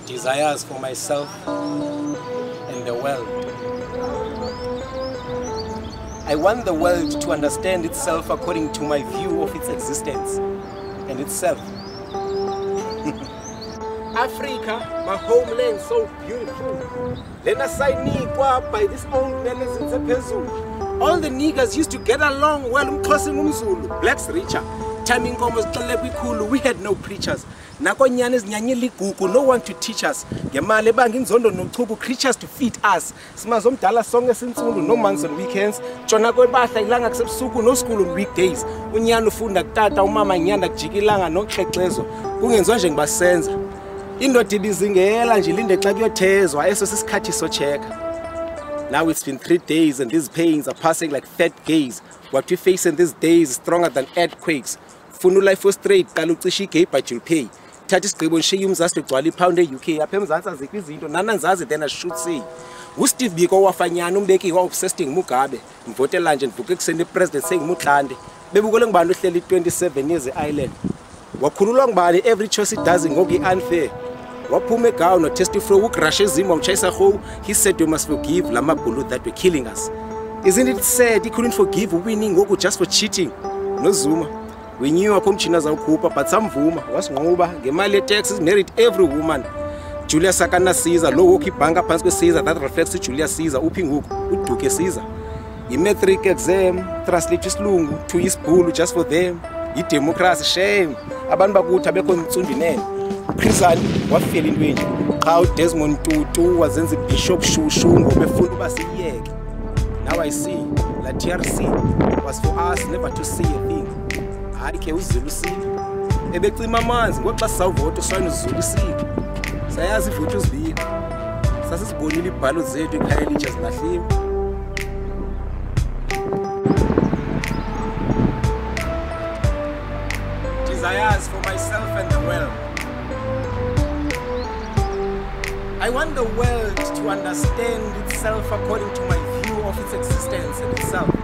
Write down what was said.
Desires for myself and the world. I want the world to understand itself according to my view of its existence and itself. Africa, my homeland, so beautiful. Then I signed by this old man in all the niggas used to get along well. Blacks richer. Timing was we had no preachers. No one to teach us. Creatures to feed us. No months on weekends. No school on weekdays. Now it's been 3 days and these pains are passing like fat gaze. What we face in these days is stronger than earthquakes. Funu life for straight, kaluxishi gay but you'll pay. Tatis Gribon Shayum Zas to Twali Pound UK, Apemzanza Zikizinto, Nananzazi, then I should say. Steve Biko Wafanyanum Beki obsessing Mugabe, Vote Lunch and Bukik send the president saying Mutlande. Bebugolang Bandu 27 years the island. Wakulong Bani, every choice it does in Gogi unfair. Wapume Gao no testify who crashes him on Chesa Ho, he said we must forgive Lama Bulu that were killing us. Isn't it sad he couldn't forgive winning Goku just for cheating? No Zuma. We knew Akumchinas Kupa, but some Vuma was Moba, Gemali Texas married every woman. Julia Sakana Caesar, Lowoki Banga Pasco Caesar, that reflects to Julia Caesar, Uping Hook, who took a Caesar. He metric exam, translate his lung to his pool just for them. He democracy shame. Abanbagu Tabekon Sundine. Prison, what feeling range? How Desmond Tutu was in the Bishop Shushung of the Fulbasi Yeg. Now I see, La TRC was for us never to see a thing. I can't see. A bit in my minds, what was so vote to sign Zulu see? Say as if it was big. Sassis Bonili Palo Zed, highly just nothing. Desires for myself and the world. I want the world to understand itself according to my view of its existence and itself.